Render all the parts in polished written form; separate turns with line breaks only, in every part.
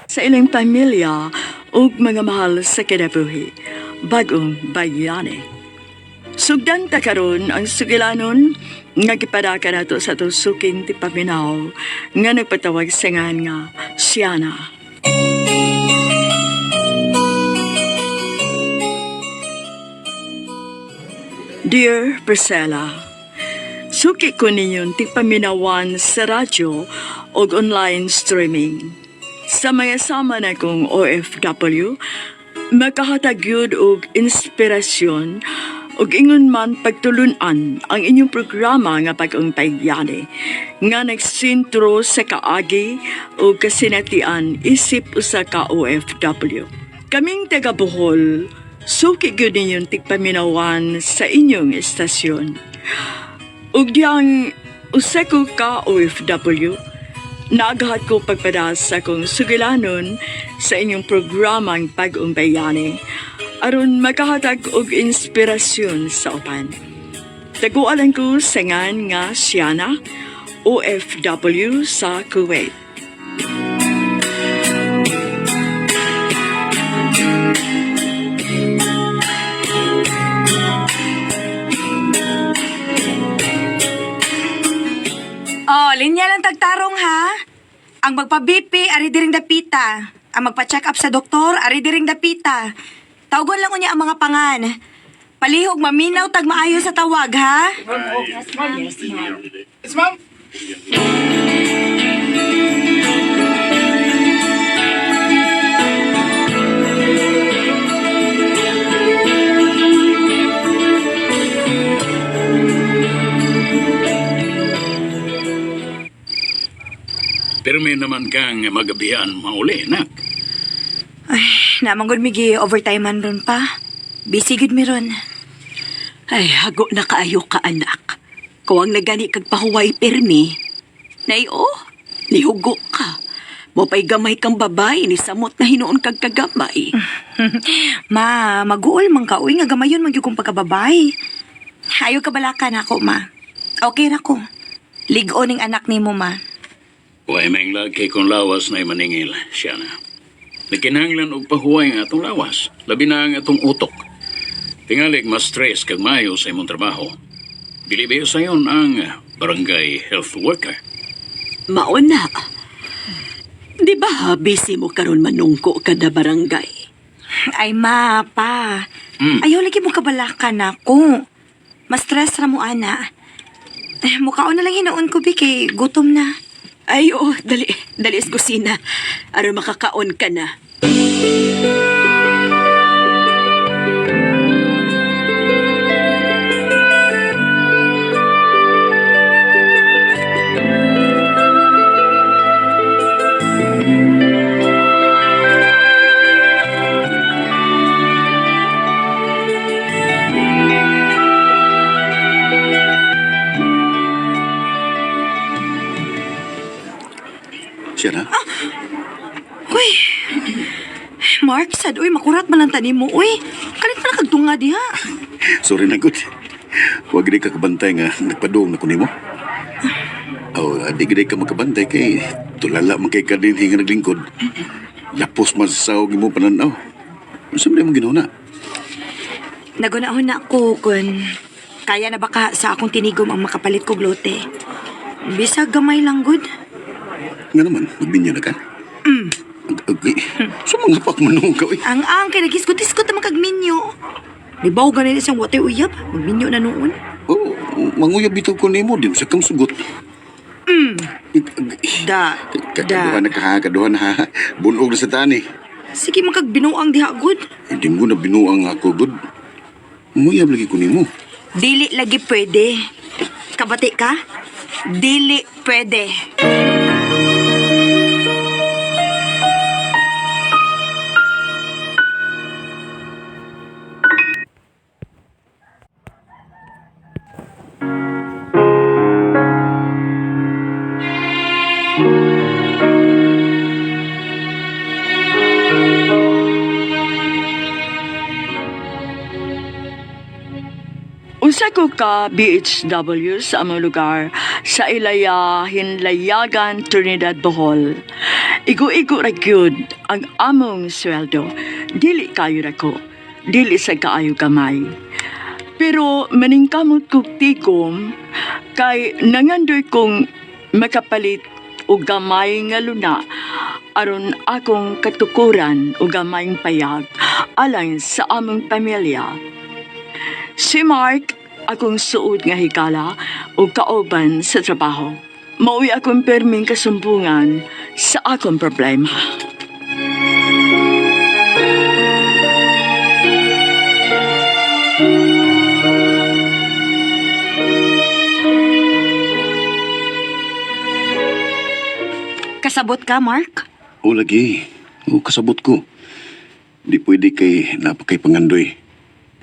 sa ilang pamilya ug mga mahal sa kinabuhi, bagong bayani. Sugdan ta karon ang sugilanon nga gipadaka nato sa tusuking ti paminaw nga nagpatawag sa ngan nga Siana. Dear Priscilla, suki ko ninyon ti paminawan sa radyo o online streaming. Sa mga sama na kong OFW, makahatag yun og inspirasyon og ingon man pagtulunan ang inyong programa nga Bagong Bayani nga nagsintro sa kaagi o kasinatian isip usa ka OFW. Kaming taga Bohol, suki gyud ninyong tigpaminawan sa inyong estasyon. Ug diyang usa ko ka OFW, nagahat ko pagpadas sa kong sugilanon sa inyong programang Bagong Bayani aron makahatag og inspirasyon sa uban. Tagualan ko sa ngan nga Siana, OFW sa Kuwait.
Oh, linya lang tagtarong ha. Ang magpa-BP, ari diring dapita. Ang magpa-check up sa doktor, ari diring dapita. Tawgon lang unya ang mga pangan. Palihog maminaw tag maayo sa tawag ha.
Yes, ma'am.
Pero may naman kang magabihan mauli, nak.
Ay, namanggod migi overtime man ron pa. Busy gud mi ron.
Ay, hago na kaayo ka, anak. Kawang nagani kag pahuway permi. Nay, nihugo ka. Mopay gamay kang babay, ni samot na hinuon kag kagamay.
Ma, mag-uol man ka. Uy, nga gamayon man gyud kong pagkababay. Ayaw ka balakan ako, ma. Okay ra ko. Ligo ning anak nimo, ma.
Huwag may lagi kong lawas na maningil, Siana. Nakinahanglan og pahuway nga atong lawas, labi na ang atong utok. Tingalig mas stress kag mayo sa imong trabaho. Bilibayo sa yon ang barangay health worker.
Mauna. Di ba busy mo karon manungko kada barangay?
Ay, ma, pa.
Mm.
Ayaw lagi mo kabalakan ako. Mas-stress ra mo, ana. Mukhaon na lang hinoon ko, Bi, kay gutom na.
Ay, dali sa kusina. Aron makakaon ka na.
Siana?
Uy, Mark, sad, uy, makurat man lang tanim mo, uy. Kalit pa na kagtunga diha.
Sorry na, good. Huwag di ka kabantay nga nagpadoong na kunin mo. Di gede ka magkabantay kay tulala man kay ka din hinga naglingkod. Lapos man sa sawag mo pananaw. Saan mo ginauna?
Nagunahon na ako kung kaya na baka sa akong tinigom ang makapalit ko glote. Bisag gamay lang, good.
Nga naman, magbinya na ka? Okay. Sumangapak man nung ka, eh.
Ang kinagisgot-isgot naman kagminyo. Di ba ganin isang wate uyab? Magminyo na noon.
Oh, manguyab bitaw ko nimo din sa kang sugot. Kaduha na ka, kaduha na ha. Bunog na sa tani.
Sige, magkagbinuang diha, good.
Hindi mo na binuang ako, good. Manguyab lagi ko nimo.
Dili lagi pwede. Kabati ka? Dili pwede.
Usa ko ka BHW sa among lugar sa Ilaya, Hinlayagan, Trinidad, Bohol. Igo-igo ra gyud ang among sweldo. Dili kayo ra ko. Dili sa kaayo kamay. Pero maningkamot kog tigom kay nangandoy kong makapalit og gamay nga luna aron akong katukuran o gamayng payag alang sa among pamilya. Si Mark, akong suod nga higala o kauban sa trabaho. Mauwi akong perming kasumbungan sa akong problema.
Kasabot ka, Mark?
O lagi, o kasabot ko. Di pwede kay napakay pangandoy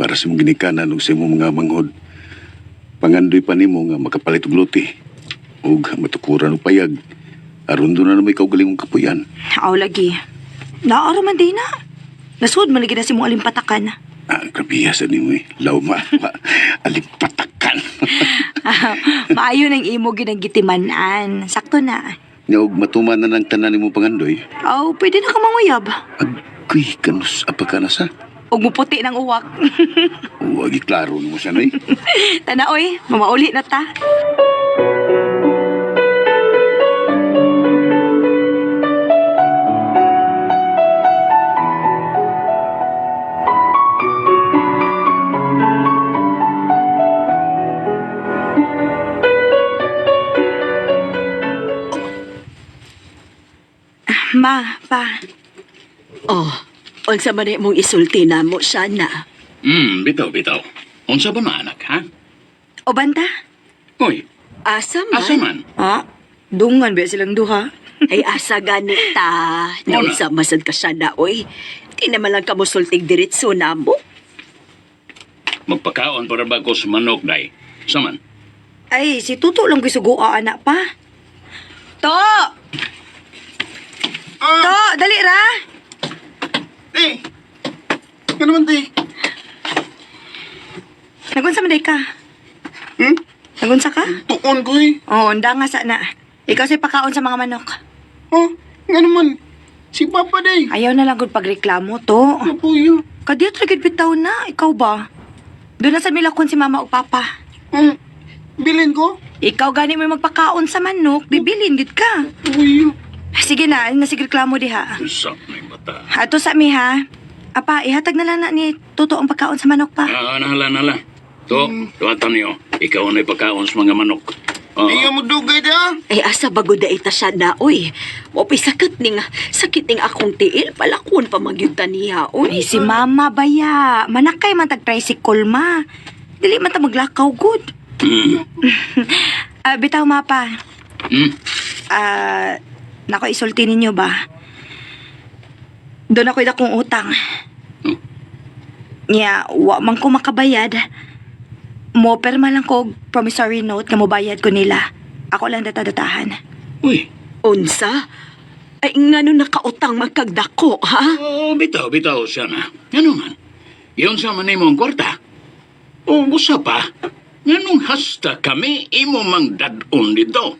para sa mong ginikanan o sa mong mga manghod. Pangandoy pa nimo nga makapalit og luti o matukuran og payag. Aron doon na may kaugaling mong kapuyan.
Aw, lagi. Naaro man din na. Nasud man lagi na si mong alimpatakan.
Grabiyasan ni mo eh. Lauma, alimpatakan.
Maayo ng imo ginagitimanan. Sakto na.
Nga og matuman na ng tanan ni mo pangandoy.
Aw, pwede na ka manguyab.
Agkuy, kanus, apa ka na sa?
Huwag mo puti ng uwak.
Huwag iklaro mo siya na eh.
Tanaoy, mamauli na ta. Ma, pa.
Oh, unsa man mong isulti na mo sana.
Bitaw, bitaw. Unsa ba na anak, ha?
O banta?
Uy,
Asa man?
asa man?
Ha? Dungan ba silang duha?
Ay asa ganita.
Wala.
Naunsa masad ka siya na, oy. Di naman lang ka mo sultig diretso na mo.
Magpakaon para ba ko sa manok, day? Saman?
Ay, si Tuto lang kisugua, anak pa. To! To, dali ra!
Eh! Ano naman di?
Nagunsa man day ka?
Hmm?
Nagunsa ka?
Tukon ko eh.
Oo, anda nga sa na. Ikaw si pakaon sa mga manok.
Oh, nga naman. Si Papa day.
Ayaw na lang gud pagreklamo, to.
Napuyo.
Kadiyot lagid bitaw na, ikaw ba? Doon na sa milakon si mama o papa.
Bilin ko?
Ikaw gani mo magpakaon sa manok, bibilin gid ka.
Napuyo.
Sige na, nasireklamo diha.
Sak na yung mata.
Ato sa mi ha. Apa, ihatag na lang na ni Tuto ang pagkaon sa manok pa.
Nahala. To, tuwatan niyo. Ikaw na ipakaon sa mga manok.
mo dugay da.
Ay asa bago da ita siya na, oy. Wapay sakit ning akong tiil. Palakon pa magyutan niya,
Uy,
oy.
si mama baya. Manakay man tag-tricycle ma. Dili man ta maglakaw good. Bitaw mapa. Nako isulti ninyo ba? Doon ako'y dakong utang. Nya, wa man ko makabayad. Mo perma lang ko og promissory note nga mobayad ko nila. Ako lang data-datahan.
Uy,
Unsa? Ay ngano nakautang magkagdako, ha?
bitaw siya na. Ano man? Iyon sa man imo ang kwarta. O, gusa pa. Nganong hasta kami imo mang dadon dito?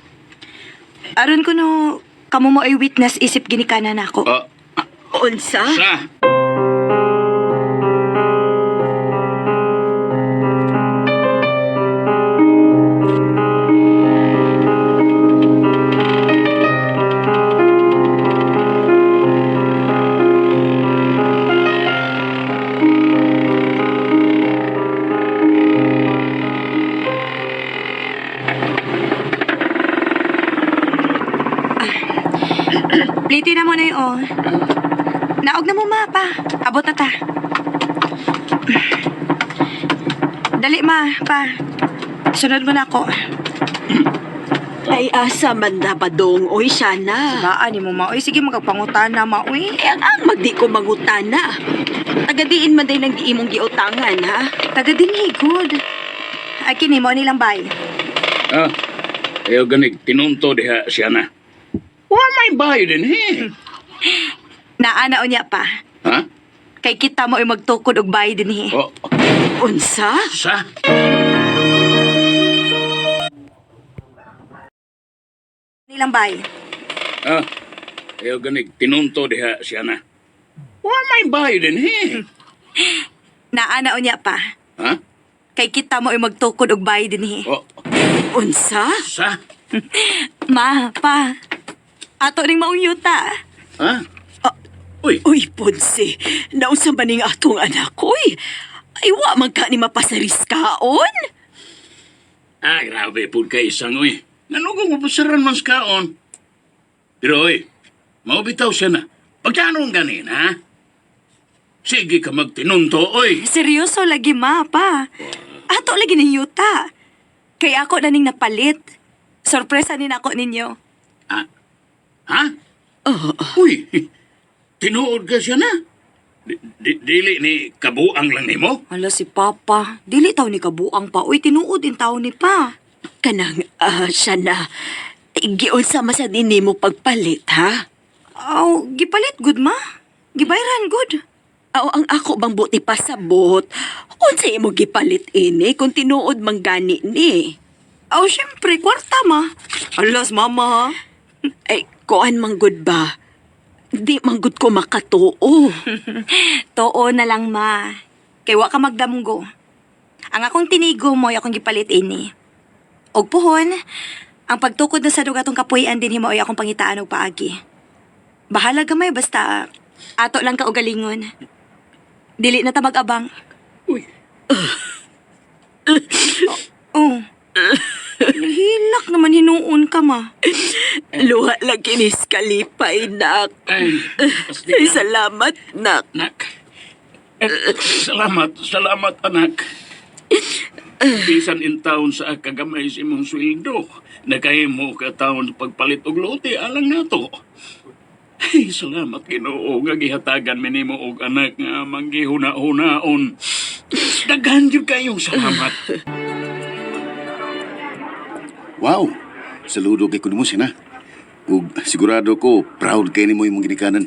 Aron ko no, kamo mo ay witness isip ginikanan ako.
Unsa?
Sa?
Pliti na mo na yun. Naog na mo ma pa. Abot na ta. Dali ma pa. Sunod mo na ako.
Ay asa man na ba dong, oy siya na.
Baan ni mo ma. Uy, sige magpangutana ma. Uy.
Ay ang magdi ko mangutana. Tagadiin man day nang giimong giutangan, ha?
Taga din good. Ay kini mo nilang bay.
Ayaw ganig, tinunto diha siya na. Wa may bayo din, he.
Naana o niya pa.
Ha?
Kay kita mo ay magtukod og bay din hi.
O,
Unsa?
sa?
Nilang bay.
Ayaw ganig, tinunto diha siya na. Wala may bayo din, he.
Naana unya pa.
Ha?
Kay kita mo ay magtukod og bayad dinhi.
O,
Unsa?
sa?
Ma, pa. Ato ning maong yuta.
Ha? Uy,
Uy, Ponce, nausa man ning atong anak, uy. Ay, wa man ka ni mapasariskaon.
grabe po kay isang, uy. Nanugong mo pasaran man sa kaon. Pero, uy, maubitaw siya na. Pagkanong ganin, ha? Sige ka magtinunto, uy.
Seryoso lagi, ma, pa. Ato lagi ning yuta. Kay ako na ning napalit. Sorpresa nin ako ninyo.
Ha? Uy, tinuod ka siya na. Dili ni kabuang lang ni mo?
Hala si Papa, dili taw ni kabuang pa. Uy, tinuod din taw ni pa.
Kanang, siya na. Gion sa masa din mo pagpalit, ha?
Aw, gipalit good ma. Gibayran good.
Aw, ang ako bang buti pasabot. Unsa imo gipalit ini kung tinuod man gani ni?
Aw, syempre, kwarta ma. Alas, mama ha.
Ay, kuan man gud ba? Di man gud ko makatuo.
Too na lang ma. Kay wa ka magdamgo. Ang akong tinigo mo ay akong gipalit ini. Og puhon, ang pagtukod na sa dugatong kapuyan din himo ay akong pangitaan og paagi. Bahala gamay basta ato lang ka og galingon. Dili na ta mag-abang.
Uy,
Oh. Hilak naman hinuon ka ma.
Luha lang kinis kalipay, nak.
ay,
Ay, salamat, nak.
anak. Salamat, anak. Bisan in taon sa kagamay si mong sweldo, nakahimo ka taon pagpalit og lote alang nato. Ay, salamat Ginoo nga gihatagan mi nimo og anak nga manggihuna-hunaon. Daghan gyud kayong salamat.
Wow, saludo kay kuno mo siya na. Ug sigurado ko, proud kay nimo imong ginikanan.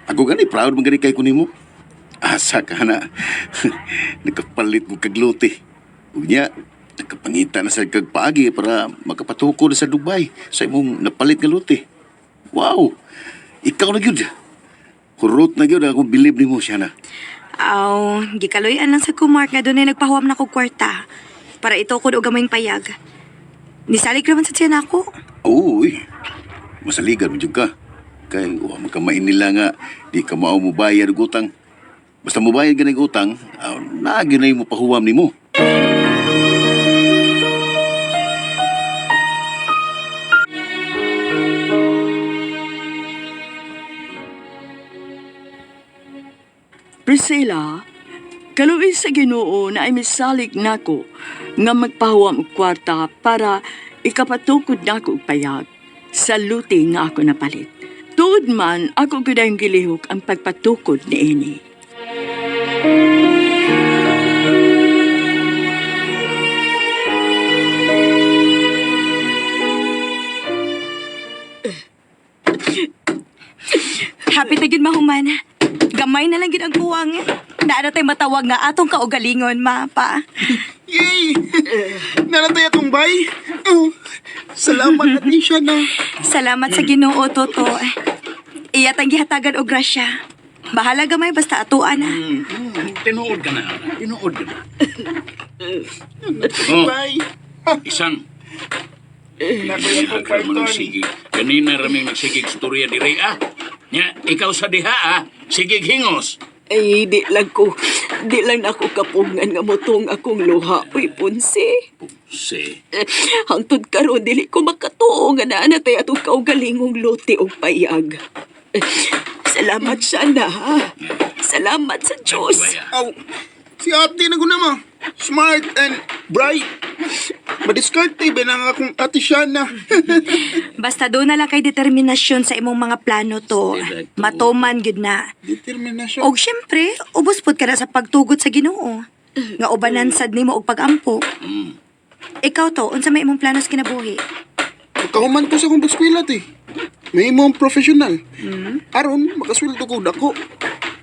Ako gani, proud man gani kay kuno mo. Asa ka na. Nakapalit mo kaglote. Ug niya, nakapangita na sa kagpaagi para makapatukod sa Dubai sa imong napalit nga lote. Wow, ikaw na gyud. Hurot na gyud ako bilib nimo siya na.
Aw, gikaloyan lang sa kumark nga doon ay nagpahuwam na ko kwarta para itukod og gamayng payag. Nisalig naman sa tiyan ako.
Uy, masaligan mo dyan ka. Kaya magkamain nila nga, di ka mao mo bayad og utang. Basta mo bayad ka ng utang, naagi na yung pahuwam ni mo.
Priscilla, kaluoy sa Ginoo na ay misalig nako nga magpahuwam og kwarta para ikapatukod nako og payag sa luti nga ako napalit. Tuod man ako gud ang gilihok ang pagpatukod niini.
Happy na gid mahuman. Gamay na lang gid ang kuwang. Naana tay matawag nga atong kaugalingon, ma, pa.
Yay! Nalatay atong bay. Oh, salamat natin siya na.
Salamat sa Ginoo, Toto. Iyat ang gihatagan og grasya. Bahala gamay basta atuan na.
Tinuod ka na. Tinuod ka na. Oh,
Bay.
isang.
Nakuya ko
Ako mo
karton.
nagsigig. Kanina raming nagsigig storya diri, ah. Nya, ikaw sa diha, ah. Sigig hingos.
Ay, di lang na ako kapungan nga motong akong luha, uy, Ponce.
Si.
Hangtod karon dili ko makatuo nga naa na tay atong kaugalingong lote og payag. Salamat siya na, ha? Salamat sa Diyos.
Aw, si ate na ko naman. Smart and bright. Madiskarte ba na akong ate siya na.
Basta doon na lang kay determinasyon sa imong mga plano to. Matuman gid na.
Determinasyon.
Og syempre, ubos pud ka na sa pagtugot sa Ginoo. Nga ubanan sad nimo og pagampo. Ikaw to, unsa may imong plano sa kinabuhi?
Kahuman ko sa akong buskwilat eh. May imong professional. Aron, makasweldo ko dako.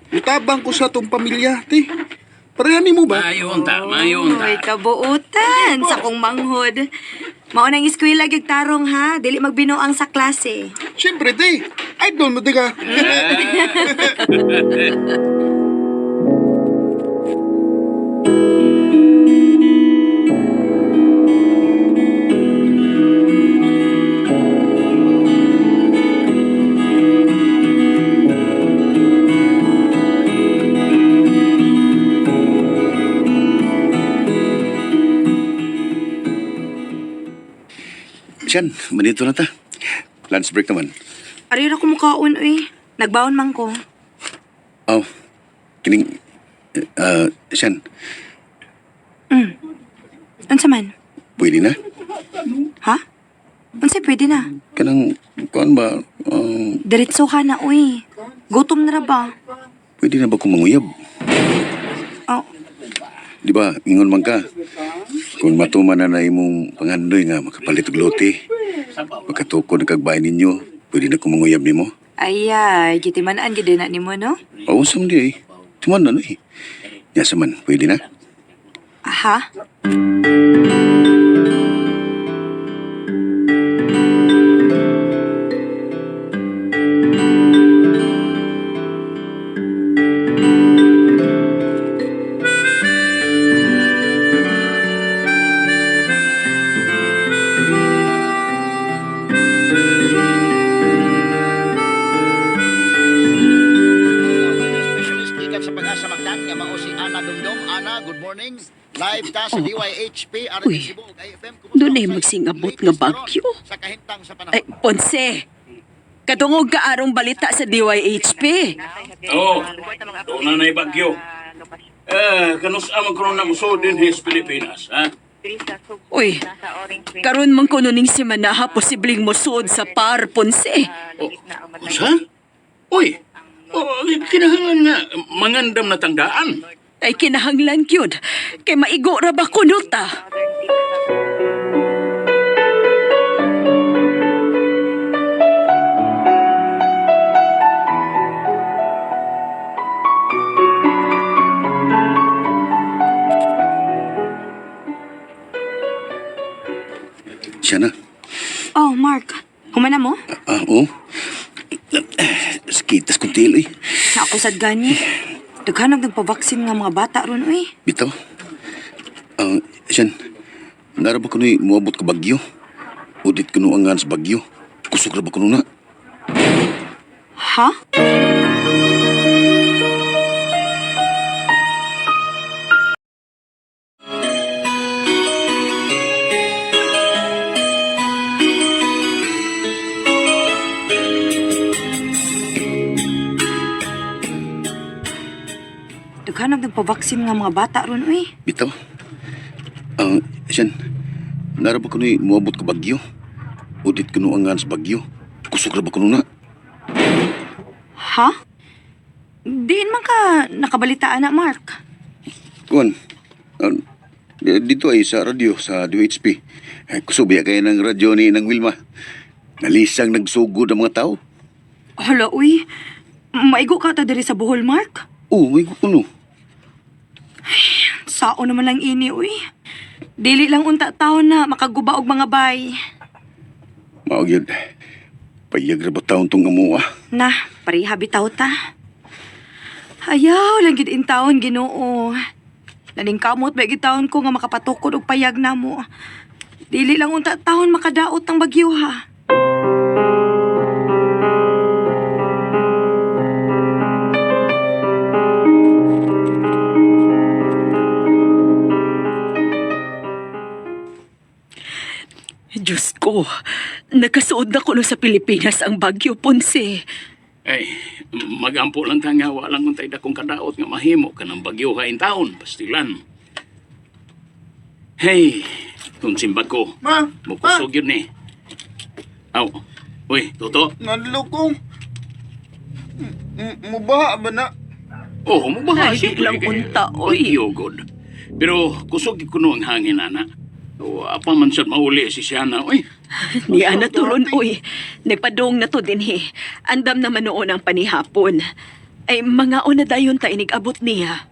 Utabang ko sa atong pamilya, te. Parehan mo ba?
Mayon ta, mayon ta.
Uy, kabuutan sa kong manghod. Mao nang eskwela gyud tarong ha, dili magbinuang sa klase.
Siyempre, te. Idol mo, te ka.
Siyan, manito na ta. Lunch break naman.
Ari ra ko mukaon uy. Nagbaon man ko.
Oh, kining... Siyan,
Unsa man?
pwede na?
Ha? Unsa pwede na?
Kanang, kuan ba,
Diretso ka na uy. Gutom na ra ba?
pwede na ba kung manguyab?
Oh,
Di ba, ingon man ka. Kung matuman na imong pangandoy nga makapalit og lote, pagkatukod kag bahay ninyo, pwede na kung manguyab nimo.
ayay, gitimanaan gid na nimo no?
Pausam di eh. Tuman na no eh. Yasa man, pwede na.
Aha.
Specialist gikan sa pag-asa Magdan nga mao si Ana Dumdum. Ana, good morning. Live ta sa DYHP
Uy,
Cebu ug IFM.
doon ay magsingabot nga bagyo.
Sa kahintang sa
Ay,
panahon.
Ponce, kadungog ka arong balita sa DYHP.
Oo, doon na na'y bagyo. Kanus amang karoon na musod din his Pilipinas, ha?
Uy, karon man kuno ning si Manaha posibleng mosud sa par, Ponce.
Sa? Uy, kinahanglan nga, mangandam na tangdaan.
Ay kinahanglan gyud kay maigo ra ba kuno ta?
Siya na.
Oh, Mark. Humana mo?
Oo. Sakitas kong tilo eh.
Nakusad gani. Daghanag nagpabaksin nga mga bata ron uy.
Bitaw. Siyan, naraba ko na'y muabot ka bagyo. Udit ko ang nga sa bagyo. Kusog ra ba ko na?
Ha? Daghanag nagpabaksin nga mga bata ron uy.
Bitaw. Siyan, naraba ko na'y muabot ka bagyo. Udit ko ang nga sa bagyo. Kusog ra ba ko na?
Ha? Diin man ka nakabalitaan na, Mark.
Kuan, dito ay sa radyo, sa DHP. Kusubiya kayo ng radyo ni ng Wilma. Nalisang nagsugod ang mga tao.
Hala, uy. Maigo ka ta diri sa Bohol, Mark?
Oo, may kuno.
Sao naman lang ini, uy. Dili lang unta taon na makaguba og mga bay.
Maog yun. Payag ra ba taon tong amuha?
Na, pariha bitaw ta. Ayaw, lang gid in taon, Ginoo. Naning kamot ba gid taon ko nga makapatukod og payag na mo. Dili lang unta taon makadaot ng bagyo ha.
Diyos ko, nakasuod na kuno sa Pilipinas ang Bagyo, Ponce.
Ay, magampo lang ta nga, walang untay dakong kadaot nga mahimo ka ng bagyo kain taon, pastilan. Hey, kung simbag ko,
Ma!
mukusog yun eh. Aw, uy, Toto.
Nanlo ko. Mubaha ba na?
Oh, mubaha
Ay, di
siyempre
lang
kay
unta, oy.
bagyo, God. Pero kusog kuno ang hangin, ana. O, apa man siya mauli si Siana, uy.
Ni Ana turon, uy. Nagpadong na to din, he. Andam naman noon ang panihapon. Ay, mga una dayon ta inigabot niya.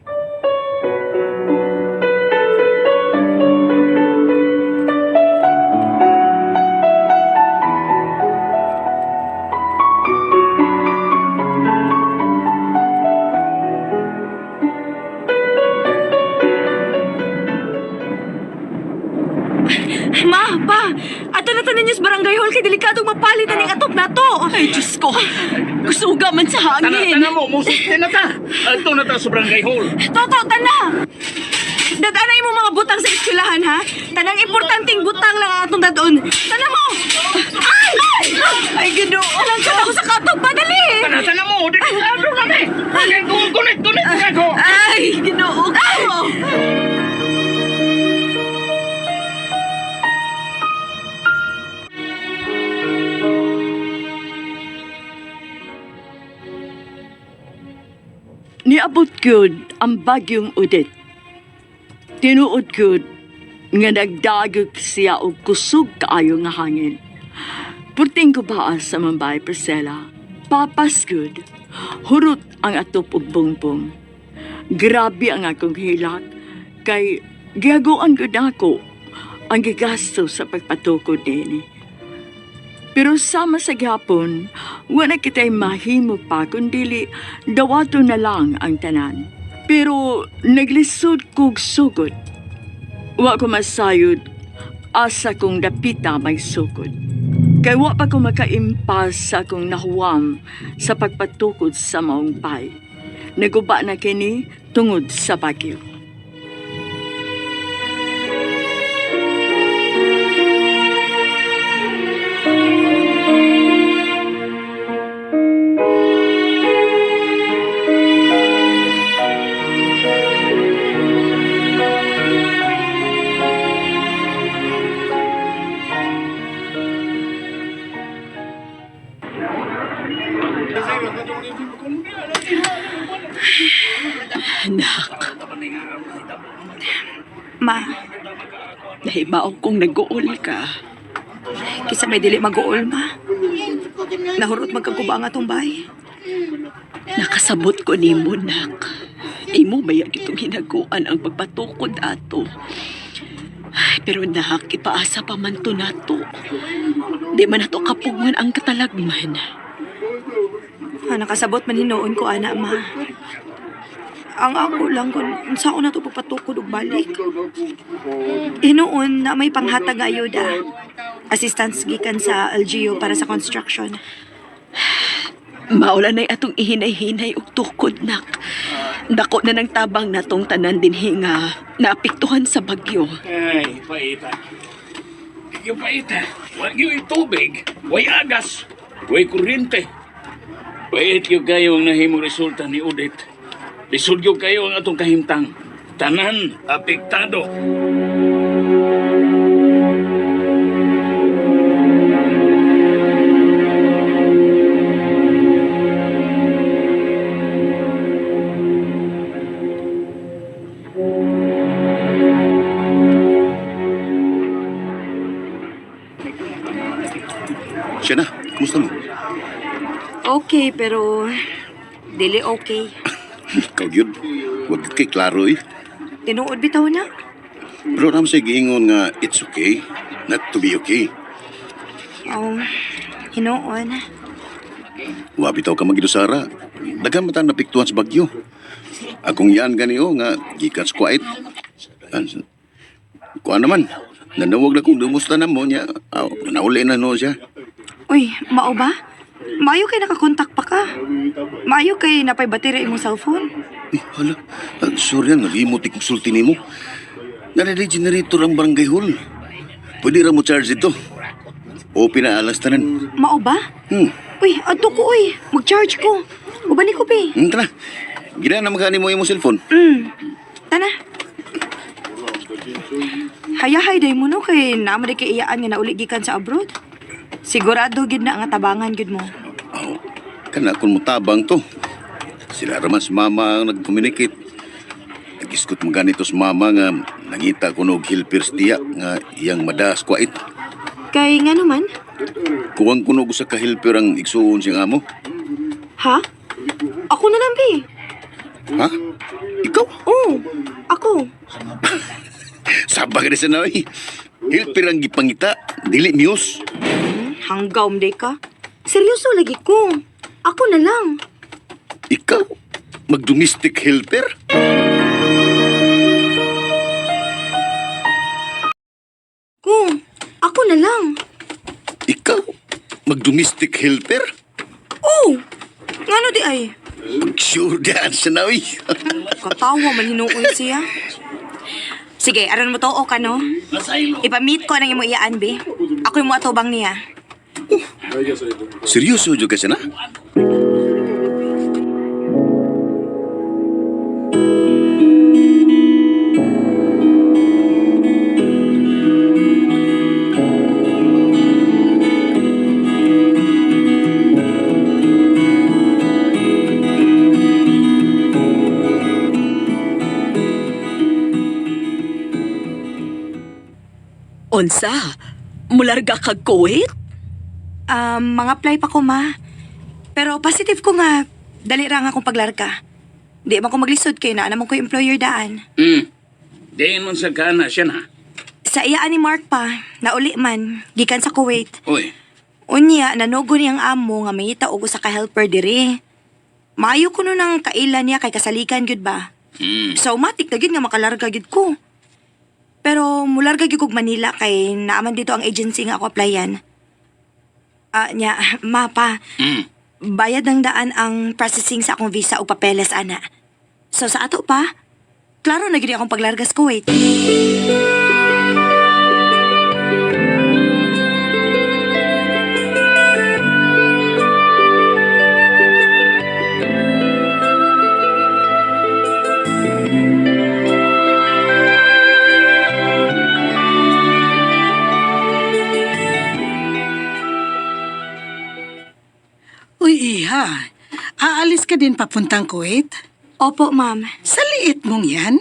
na to. Ay, Diyos ko. Kusuga man sa hangin.
Tana mo, musik na ta. Ato na ta sa barangay hall.
Toto, tana! Dadanay mo mga butang sa eskwelahan, ha? Tanang importanteng butang lang ang atong dadon. Tana mo! Ay! Ay!
Ay, Ginoo.
Alang ka ako sa katog, padali!
Tana mo, di ano lang eh. Kunit ako.
Ay, Ginoo ko.
Niabot gyud ang bagyong Odette. Tinuod gyud nga nagdagog siya og kusog kaayo nga hangin. Purting ko ba sa Mambay, Priscilla? Papas gyud. Hurot ang atop og bongbong. Grabe ang akong hilak kay giaguan gyud ako ang gigasto sa pagpatukod nini. Pero sama sa gihapon, wala kita'y mahimo pa kundili dawato na lang ang tanan. Pero naglisod kog sugod. Wa ko masayod, asa kong dapita may sugod. Kay wa pa ko makaimpas sa akong nahuwam sa pagpatukod sa maong pay. Naguba na kini tungod sa bagyo.
Anak,
Ma,
nahibaw kong nag-uol ka.
kisa may dili mag-uol, ma. Nahurot magkaguba nga tong bay.
Nakasabot ko ni mo, nak. Imo ba yan itong hinaguan ang pagpatukod ato? Ay, pero nak, ipaasa pa man to nato. Di man nato kapungan ang katalagman.
Nakasabot man hinoon ko, ana, ma. Ang ako lang kung saan na ito papatukod og balik. Hinoon na may panghatag nga ayuda. Assistance gikan sa LGU para sa construction.
Maula na'y atong ihinay-hinay og tukod, nak. Dako na ng tabang natong tanan din hinga naapektuhan sa bagyo.
Ay, paita. Yung paita. Huwag yung tubig. Huwag agas. Huwag kuryente. Pait yung kayo ang nahimong resulta ni Odette. Lisod yung kayo ang atong kahimtang. Tanan, apektado.
Siya na, kumusta mo?
Okay, pero dili okay.
Ikaw yun. Huwag kay klaro eh.
Tinuod bitaw na.
Pero naman sa giingon nga, it's okay. Not to be okay.
Hinoon.
Wabitaw ka magidusara. Dagan matang napiktuhan sa bagyo. Akong yan ganiyo nga, gikan sa kwait. Kuha naman. Nanawag na kong dumusta na mo niya. Nauli na no siya.
Uy, mao ba? Maayo kay nakakontak pa ka. Maayo kay napay battery imong cellphone.
Eh, hala. Sorry yan, nag-imutik kong sulti ni mo. Nare-generator ang barangay hall. Pwede ra mo charge ito. O pinaalas tanan.
Mao ba? Uy, adto ko uy. Mag-charge ko. Ubani ko pi.
Tara. Gina na magkani mo yung cellphone.
Tana. Hayahay day mo no kay naman kay iyaan nga nauli gikan sa abroad. Sigurado gid na nga tabangan gid mo.
Kana kung mutabang to. Sila raman si mama ang nag-communicate. Nag-iskot mo ganito sa mama nga nangita ko nog hilpers tiya nga iyang madas kwait.
Kay nga naman?
Kuwang ko nog sa kahilper ang igsuon siyang amo.
Ha? Ako na lang pi.
Ha? Ikaw?
Oo, ako.
Sabag na sa naway. Hilper ang gipangita. Dili news.
Hanggaw day ka. Seryoso lagi ko. Ako na lang.
Ikaw? Mag-domestic helper?
Kung, ako na lang.
Ikaw? Mag-domestic helper?
Oh! Ngano di ay?
Sure daan sa nawi.
Katawa, malhinuon siya. Sige, aron mo to o ka, no? Ipamit ko ang imo iyaan, be. Ako yung mo atubang niya.
Seryoso juga siya na?
Unsa? Mularga kag Kuwait?
Mga apply pa ko, ma. Pero positive ko nga, dali ra nga akong paglarga. Di man ko maglisod kay na naman ko yung employer daan.
Diin man sa kana siya na.
Sa iyaan ni Mark pa, nauli man, gikan sa Kuwait.
Uy,
Unya, nanugo niyang amo nga may taog sa ka-helper diri. Maayo ko nun ang kailan niya kay kasalikan gyud ba? So, matik na gyud nga makalarga gyud ko. Pero mularga gyud kog Manila kay naaman dito ang agency nga ako applyan. Mapa, bayad ng daan ang processing sa akong visa o papeles, ana. So, sa ato pa, klaro na gyud akong paglarga sa Kuwait.
Uy, Iha. Aalis ka din papuntang Kuwait?
Opo, ma'am.
Sa liit mong yan?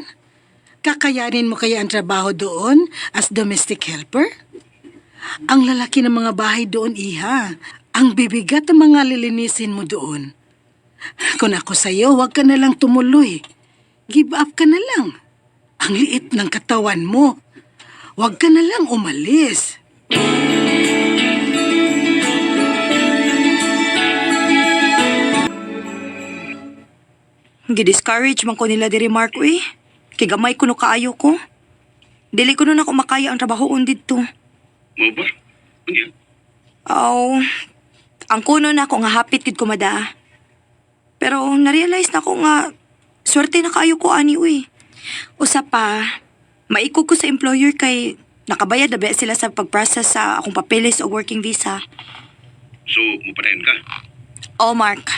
Kakayanin mo kaya ang trabaho doon as domestic helper? Ang lalaki ng mga bahay doon, Iha. Ang bibigat ng mga lilinisin mo doon. Kung ako sa'yo, huwag ka na lang tumuloy. Give up ka na lang. Ang liit ng katawan mo. Huwag ka na lang umalis.
Gidiscourage man ko nila diri, Mark, uy. Kigamay ko no kaayo ko. Dili ko nun ako makaya ang trabahoon dito.
mo ba? Unya.
Aw, ang kuno na ako nga hapit gid ko mada. Pero na-realize na ko nga swerte na kaayo ko ani, uy. Usa pa, maikog ko sa employer kay nakabayad na ba sila sa pag-process sa akong papeles o working visa.
So, mupadayon ka?
Oh, Mark.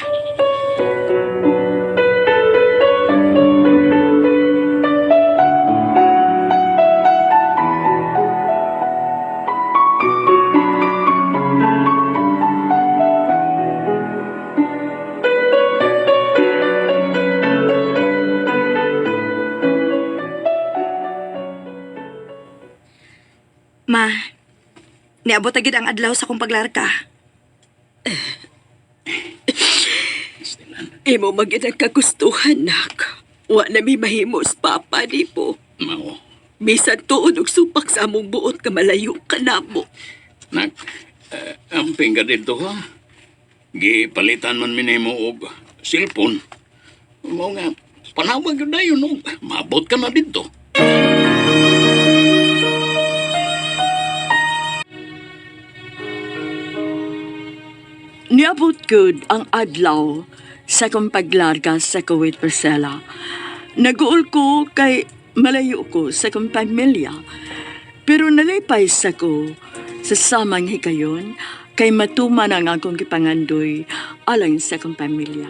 Ma, niabot agad ang adlaw sa akong paglarka.
Imo maging kagustuhan, nak. Wa na may mahimos papa di po.
Mao.
Bisan tuon og supak sa among buot ka malayo ka namo.
Nak, amping ka dito ha. Gipalitan man minimo og cellphone. Mao nga, panawag yun na yun, no? Mabot ka na dito.
Niabot gud ang adlaw sa kong paglarga sa Kuwait, Priscilla. Naguol ko kay malayo ko sa kong pamilya. Pero nalipay sa ko sa samang hikayon kay matuman ang akong kipangandoy alang sa kong pamilya.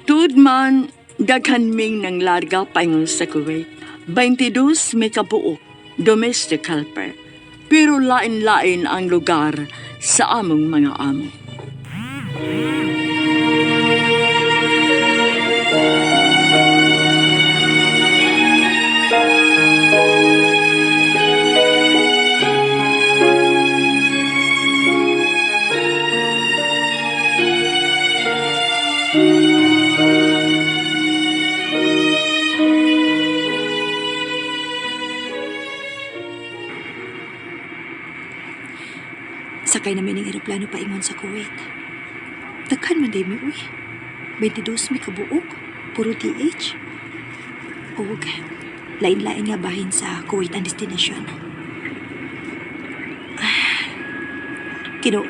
Tuod man, daghan ming nang larga paingon sa Kuwait. 22 may kabuok, domestic helper. Pero lain-lain ang lugar sa among mga amo.
Sakay namin ng eroplano pa ingon sa Kuwait. Daghan man day mi, uy. 22 mi kabuok. Puro TH. Og, lain-lain nga bahin sa Kuwait ang destination. Kinoo,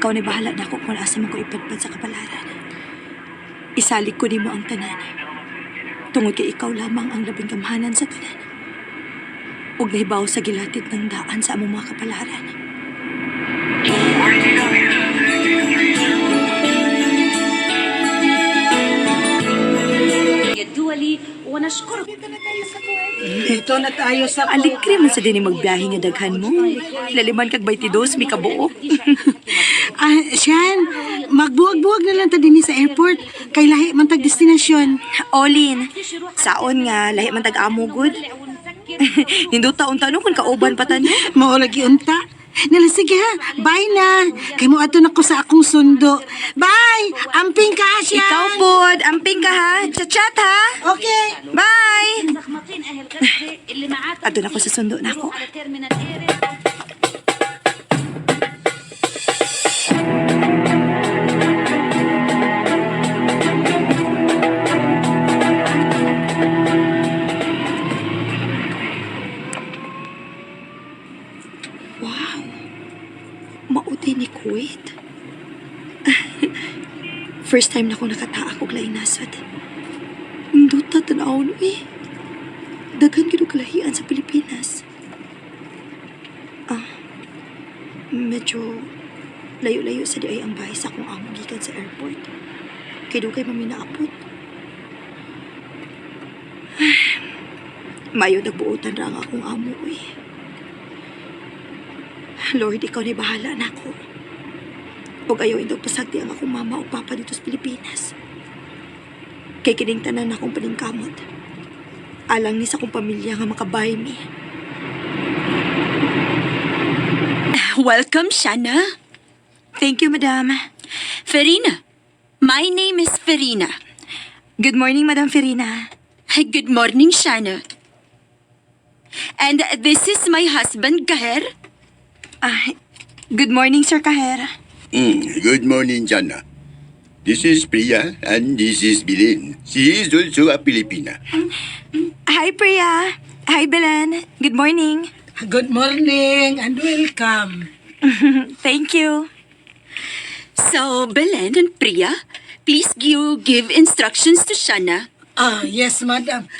ikaw na bahala na ako kung asa mo ko ipadpad sa kapalaran. Isalig ko nimo ang tanan. Tungod kay ikaw lamang ang labing kamhanan sa tanan. Ug nahibaw sa gilatid ng daan sa among mga kapalaran.
Ito na tayo sa...
Alikri man sa din magbiyahe nga daghan mo. Laliman kag 22, may kabuok.
Sian, magbuwag-buwag na lang ta din sa airport. Kay lahi man tag destinasyon.
Olin, saon nga, lahi man tag-amo good. Nindo taon tanong kung kauban pa tanong.
Mao lagi unta. Nala, sige ha, bye na. Kay mo ato na ko sa akong sundo. Bye! Amping ka, Sian!
Ikaw pod, amping ka ha. Chat-chat ha.
Okay!
Bye! Ato na ko sa sundo na ako. Mauti ni Kuwait. First time na ko nakataa kog laing nasod. Induta tanaw no eh. Daghan gid og kalahian sa Pilipinas. Medyo layo-layo sa di ay ang bahay sa akong amo gikan sa airport. Kay dugay maminaapot. Mayo nagbuotan ra ang akong amo eh. Lord, ikaw ni bahala na ako. Huwag ayaw indog pasagdi ang akong mama o papa dito sa Pilipinas. Kay kining tanan akong paningkamot. Alang ni sa akong pamilya nga makabay mi.
Welcome, Shana.
Thank you, Madam.
Farina. My name is Farina.
Good morning, Madam Ferina.
Good morning, Shana. And this is my husband, Gaher.
Good morning, Sir Kaher.
Good morning, Jana. This is Priya and this is Bilin. She is also a Filipina.
Hi, Priya. Hi, Belen. Good morning.
Good morning and welcome.
Thank you.
So, Belen and Priya, please you give instructions to Shana.
Yes, madam.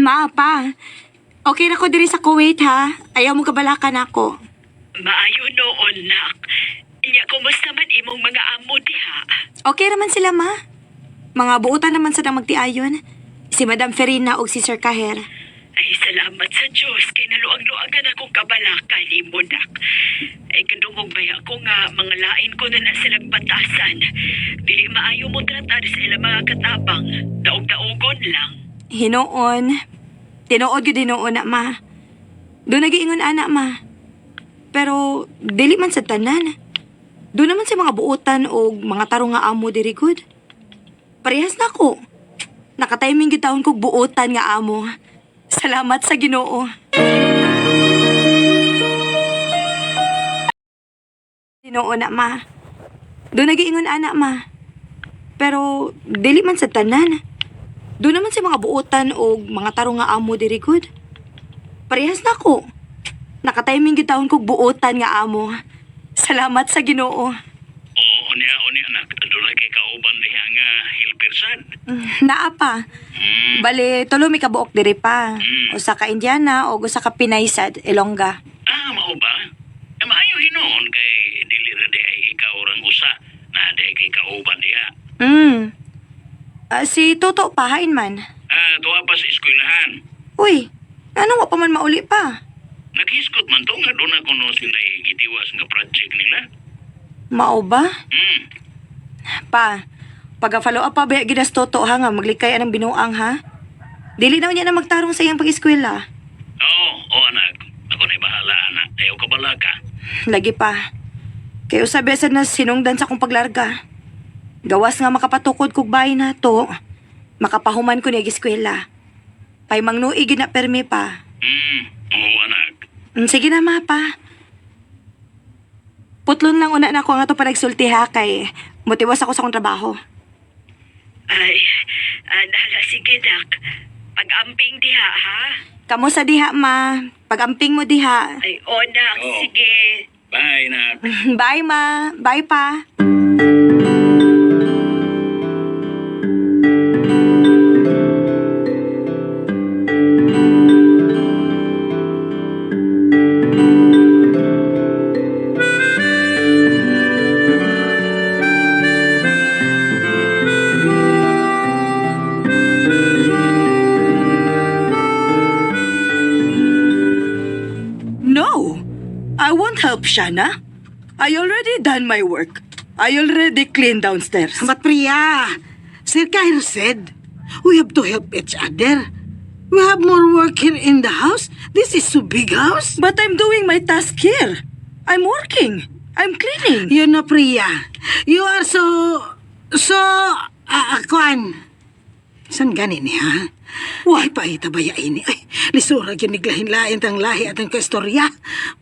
Ma, pa. Okay na ko diri sa Kuwait, ha? Ayaw mo kabalakan ako.
Maayo noon, nak. Inya, kumusta man imong mga amo diha?
Okay naman sila, ma. Mga buutan naman sa magtiayon. Si Madam Ferina o si Sir Kaher.
Ay, salamat sa Diyos kay naluang-luagan akong kabalakay ni mo, nak. Ay, kadungog baya ko nga mga lain ko na na silang batasan. Dili maayo mo tratar sa ilang mga katabang. Daog-daogon lang.
Hinoon. Tinuod yun dinoon na, ma. Doon nagiingon anak, ma. Pero, dili man sa tanan. Doon naman sa mga buutan o mga tarong nga amo diri good. Parehas na ko. Nakatiming gitawon kog buutan nga amo. Salamat sa Ginoo. Ginoo na, ma. Doon nagiingon anak, ma. Pero, dili man sa tanan. Doon naman sa mga buutan o mga tarong nga amo diri good. Parehas na ko. Nakatiming gitawon kog buutan nga amo. Salamat sa Ginoo.
Oo, unya, anak. Doon kay kauban diha nga hilpersan.
Naa pa. Bale, tulo mi kabuok diri pa. Usa ka Indiana o usa ka Pinaysad, Ilongga.
Mao ba? Maayo hinoon kay dili ra di ay ikaw rang usa na di kay kauban diha.
Si Toto pahain man.
Tuwa pa sa eskwelahan.
Uy, ano pa man mauli pa?
Naghiskot man to nga doon ako no sila gitiwas nga project nila.
Mao ba? Pa, pag-follow up pa ba gidas Toto ha nga maglikay anang binuang ha? Dili na niya na magtarong sa iyang pag-eskwela.
Oo, anak. Ako na'y bahala, anak. Ayaw ka bala ka.
Lagi pa. Kaya usabesa na sinungdan sa akong paglarga. Gawas nga makapatukod kog bahay na to. Makapahuman ko ni eskwela. Pay mangnuig na permi pa.
Oo, anak.
Sige na, ma, pa. Putlon lang una na ako nga to pa nagsulti ha kay motiwas ako sa akong trabaho.
Ay, nala, sige, Dak. Pag-amping diha, ha?
Kamo sa diha, ma. Pag-amping mo diha.
Ay, Nak,
Oo.
sige.
Bye, nak.
Bye, ma. Bye, pa.
No, I won't help, Shana. I already done my work. I already cleaned downstairs.
But Priya, Sir Cairo said, we have to help each other. We have more work here in the house. This is so big house.
But I'm doing my task here. I'm working. I'm cleaning.
You know, Priya, you are kuan. San gani niya? Why pa itabaya ini? Ay, lisura yun niglahin-lain tang lahi at ang kaistorya.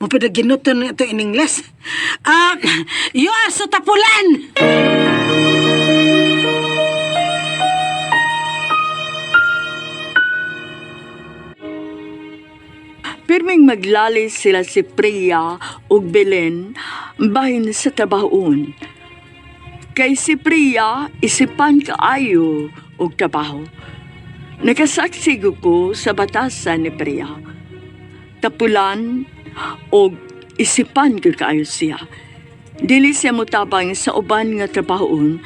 Mo pinaginutan na ito in English. You are so tapulan!
Pirming maglalis sila si Priya ug Belen bahin sa trabahoon. Kay si Priya isipan kaayo og trabaho. Nakasaksi ko sa batasan ni Priya. Tapulan og isipan ko kaayo siya. Dili siya mutabang sa uban nga trabahoon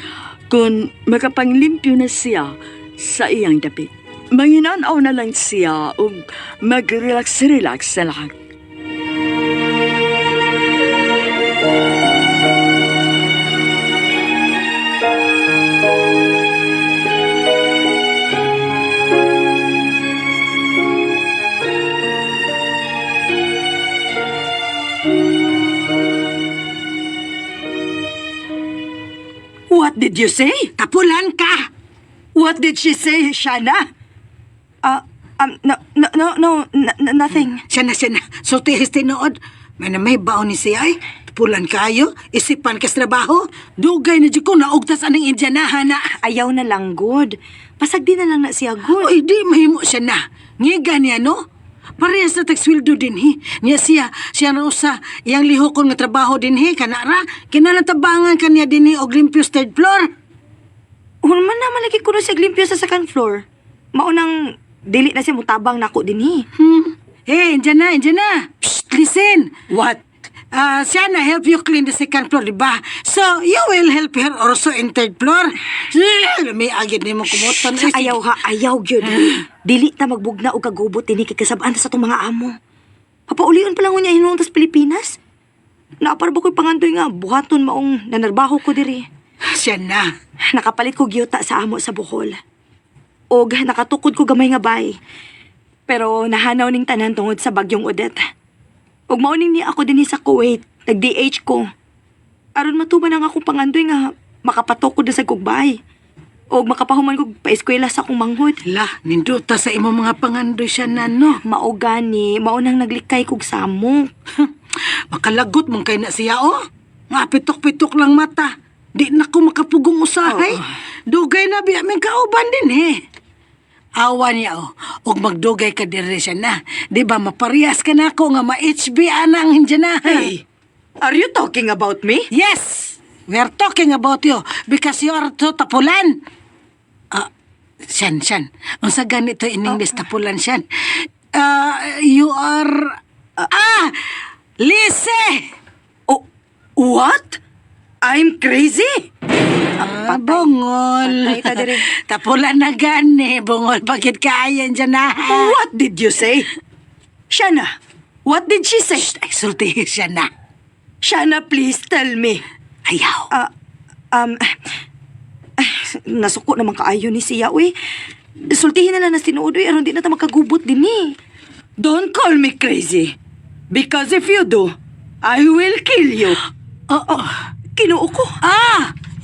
kung makapanglimpyo na siya sa iyang dapit. Manginanaw na lang siya ug mag-relax-relax na lang. What did you say?
Tapulan ka!
What did she say, Shana?
Nothing.
Siya na. So, tihis tinood. May baon ni siya ay. Tapulan kayo. Isipan ka sa trabaho. Dugay na dyan ko naugtas aning Indianahan na.
Ayaw na lang, good. Pasag di na lang na siya, good.
Oy, di mahimo siya na. Ngiga niya, no? Parehas na tagswildo din, hi. Niya siya na usa, iyang lihokon nga trabaho din, hi. Kanara, kinalatabangan kanya din, hi, og limpyo third floor.
Hulman naman lagi ko sa glimpyo sa second floor. Maunang dili na siya mutabang nako din, hi.
Hey, andyan na. Psst, listen.
What?
Siya na help you clean the second floor, di ba? So, you will help her also in third floor. May agad ni mo kumuton.
Ayaw gyud. Dili ta magbugna og kagubot dinhi kay kasab-an sa tong mga amo. Papaulion pa lang niya hinuon tas Pilipinas. Naapar ba ko'y pangandoy nga buhaton maong nanarbaho ko diri.
Siya na.
Nakapalit ko gyuta sa amo sa Bohol. Og nakatukod ko gamay nga bay. Pero nahanaw ning tanan tungod sa bagyong Odette. Og mauning ni ako dinhi sa Kuwait, nag-DH ko. Aron matuman ang akong pangandoy nga makapatukod na sa kugbay. Og makapahuman kog paeskwela sa akong manghod.
La, ninduta sa imo mga pangandoy siya na, no?
Mao gani, maunang naglikay kog samok.
Makalagot mong kay na siya, oh. Nga pitok-pitok lang mata. Di na ko makapugong usahay. Dugay na biya may kauban din, he. Awa niya, oh. Og magdugay ka diri siya na. Di ba maparehas ka na ako nga ma-HB anang hindi na.
Hey, are you talking about me?
Yes! We're talking about you because you are so tapulan. Siyan. Unsa ganito in English tapulan siyan. You are... Lise!
Oh, what? I'm crazy?
Bungol.
Patay ta diri.
Tapulan na gani. Bungol, bakit kaayan dyan na?
What did you say? Shana, what did she say?
Ay, sulti siya na.
Shana, please tell me.
Ayaw.
Nasuko naman kaayo ni siya, uy. Sultihin na lang na sinuod, uy. Aron di na ta makagubot din, eh.
Don't call me crazy. Because if you do, I will kill you.
Kinuo ko.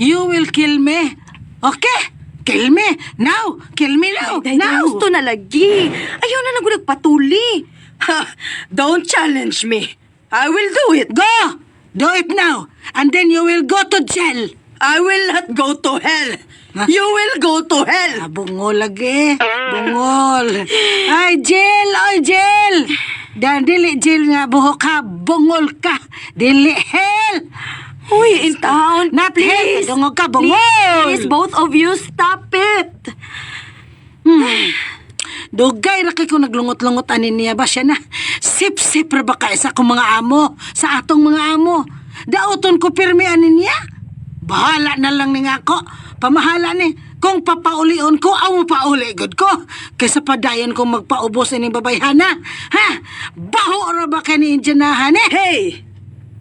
You will kill me. Okay? Kill me. Now. Kill me now.
Day,
Now.
gusto na lagi. Ayaw na nagpatuli. Ha, don't challenge me. I will do it.
Go. Do it now. And then you will go to jail.
I will not go to hell. You will go to hell.
Bungol lagi. Bungol. Ay, jail. Ay, jail. Dan dili jail nga buhok ka. Bungol ka. Dili hell.
Uy, in town.
Not hell.
Please.
Dungog ka. Bungol.
Please, both of you, stop it.
Dugay ra kay ko naglungot-lungot anin niya ba siya na. Sip-sip ra ba kay sa akong mga amo, sa atong mga amo. Daoton ko pirmi anin niya. Bahala na lang ni nga ako. Pamahala ni. Kung papaulion ko, amo pauli good ko. Kaysa padayon kong magpaubos ining babayhana. Ha? Baho ra ba kay ni Indianahan eh?
Hey,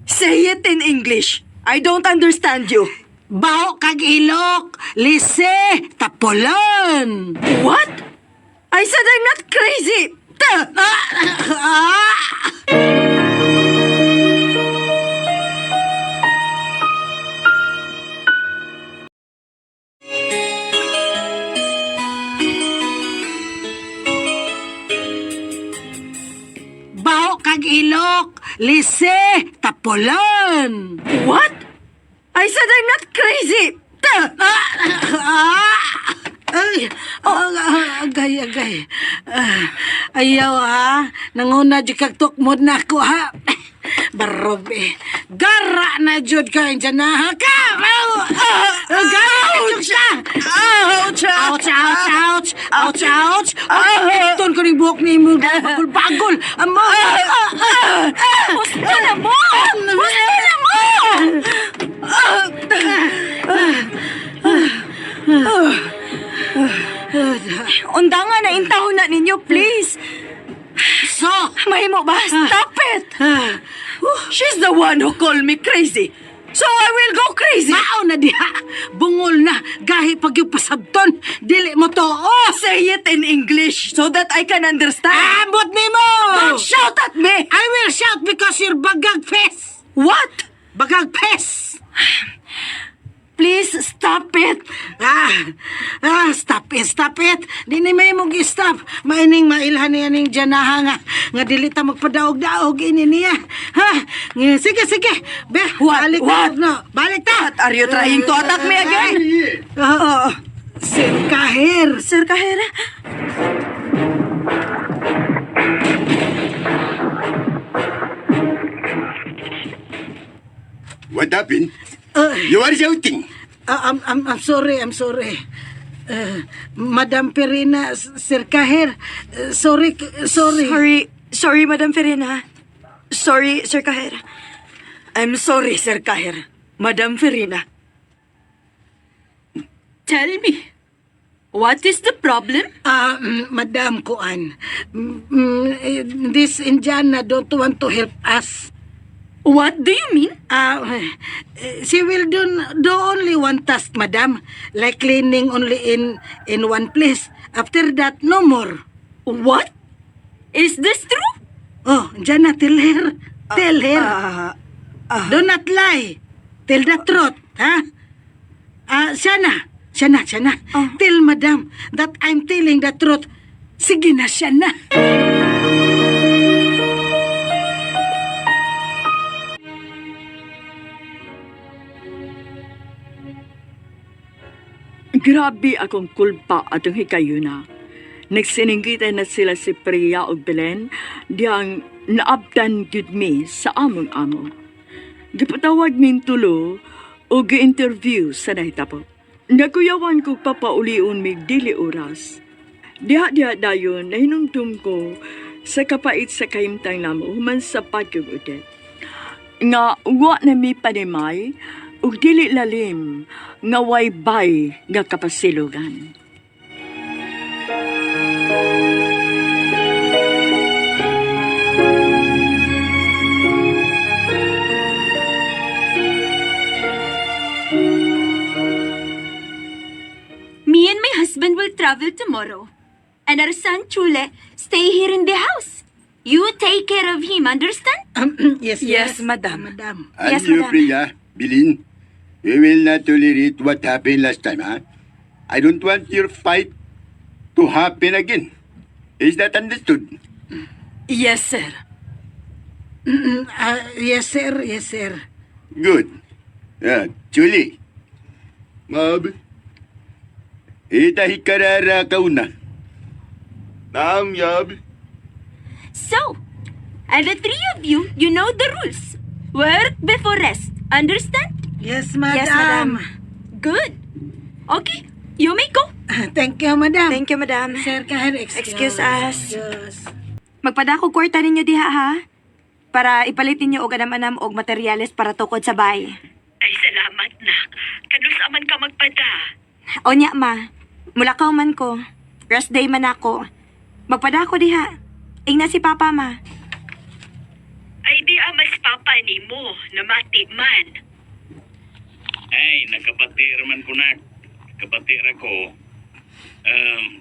say it in English. I don't understand you.
Baho kag ilok, lise, tapolon.
What? I said I'm not crazy.
Baho kag ilok, lise, tapolon.
What? I said I'm not crazy.
Ay, agay. Ayaw ha, nanguna di kag tukmod na ako ha. Barob eh. Gara na jud ka, dyan na ha ka. Gara na jud ka.
Ouch!
Ouch. Ton ko ni buhok ni mo. Bagol. Amo.
Gusto na mo! Undangan na intahon na ninyo, please.
So,
Mahimo ba? Stop it! She's the one who called me crazy. So I will go crazy.
mao na diha. Bungol na. Gahi pag yung pasabton. Dili mo to. Oh,
Say it in English so that I can understand.
ambot ni mo.
Don't shout at me!
I will shout because you're bagag face.
What?
Bagag face.
Please stop it.
Stop it. Di ni may mong stop. Maining mailhan niya ning janaha nga dili ta magpadaog-daog ini niya. Ha? Sige. Be, balik
What?
ta. No. Balik ta.
What are you trying to attack me again?
Sir Kahir.
Sir Kahera?
What happened? You are shouting.
I'm sorry. Madam Perina, Sir Kahir. Sorry.
Sorry, Madam Ferina. Sorry, Sir Kahera. I'm sorry, Sir Kahera. Madam Ferina.
Tell me, what is the problem?
Madam Kuan, this Indiana don't want to help us.
What do you mean?
She will do only one task, madam, like cleaning only in one place. After that, no more.
What? Is this true?
Oh, Jana, tell her. Tell her. Do not lie. Tell the truth, ha? Shana. Tell madam that I'm telling the truth. Sige na, Shana.
Grabe akong kulpa atong hikayuna. Nagsininggitan na sila si Priya o Belen diyang naabdan gud mi sa among amo. Gipatawag min tulo o gi-interview sa nahitabo. Nakuyawan ko papaulion mig dili oras. Diha dayon nahinumdum ko sa kapait sa kahimtang namo human sa pagyug udet. Nga wa na mi panimay ug dili lalim nga way bay nga kapasilugan.
Me and my husband will travel tomorrow. And our son Chule stay here in the house. You take care of him, understand?
Yes,
Yes, madam.
Madam.
And
Yes,
you,
madam.
Priya, Bilin, We will not tolerate what happened last time, huh? I don't want your fight to happen again. Is that understood?
Yes, sir.
Yes, sir. Yes, sir.
Good. Julie.
Mabi.
Itahi karara kauna.
Naam, yabi.
So, and the three of you, you know the rules. Work before rest. Understand?
Yes, madam.
Yes, madam.
Good. Okay, you may go.
Thank you, madam.
Thank you, madam.
Sir, kahit excuse.
Excuse us.
Yes.
Magpadako kwarta ninyo diha, ha? Para ipalit ninyo og anam-anam og materyales para tukod sa bay.
Ay, salamat na. Kanusaman ka magpada.
O nya, ma. Mulakaw man ko. Rest day man ako. Magpadako diha. Ingna si papa, ma.
Ay, di amas papa ni mo, namati man.
Ay, nakapatir man ko na. Kapatir ako.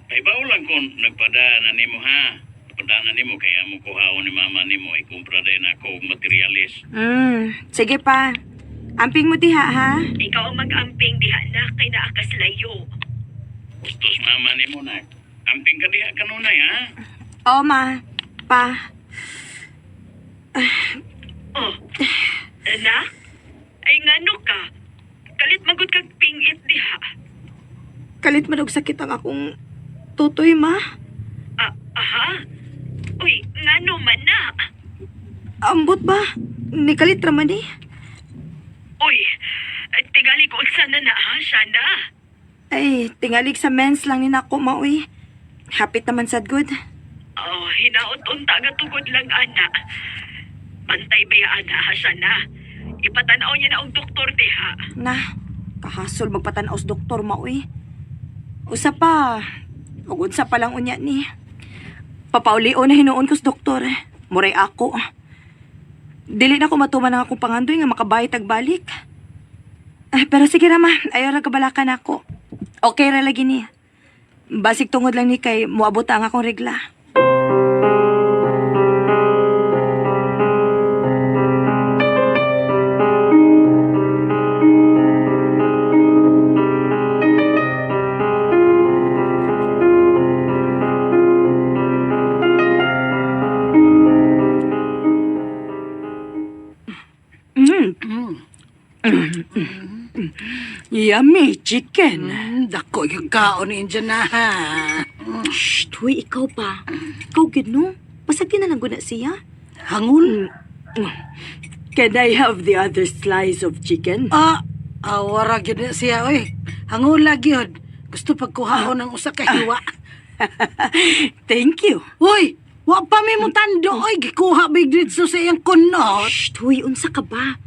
Paibaw lang ko nagpada na nimo ha. Nagpada na nimo kaya mo kuhaon ni mama nimo ikumpra din ako og materialis.
Sige pa. Amping mo diha, ha?
Ikaw ang mag-amping diha na kay naakas layo.
Gustos mama nimo na. Amping ka diha kanunay ha.
O, ma. Pa.
Oh, anak? Ay ngano ka? Kalit magod kag pingit diha.
Kalit man og sakit ang akong tutoy, ma.
Aha? Uy, ngano man na?
Ambot ba? Ni kalit raman eh.
Uy, tigali ko sana na ha, sana.
Ay, tingalig sa mens lang ni nako, maoy. Hapit naman sad good.
Oh, hinaot unta gatugod lang ana. Pantay bayaan na ha, sana. Ipatanaw niya na og doktor diha.
Na, kahasol magpatanaw sa doktor, maoy. Usa pa, ug unsa pa lang unya ni. Papaulio na hinuon ko sa doktor. Muray ako. Dili na ko matuman ang akong pangandoy nga makabayad tag balik. Pero sige rama, ayaw ra kabalakan ako. Okay ra lagi ni. Basig tungod lang ni kay muabot ang akong regla.
Yummy chicken.
Dako yung kaon ni Indian na, ha?
Shh, huy, ikaw pa. Ikaw gid no? Pasagin na lang guna siya.
Hangul?
Can I have the other slice of chicken?
Wara yun na siya, oy. Hangul lagi yun. Gusto pagkuhaon ng usa ka hiwa.
Thank you.
Uy, wa pa may mutando, oy. Gikuha big dito sa iyang kunot.
Shh, huy, unsa ka ba?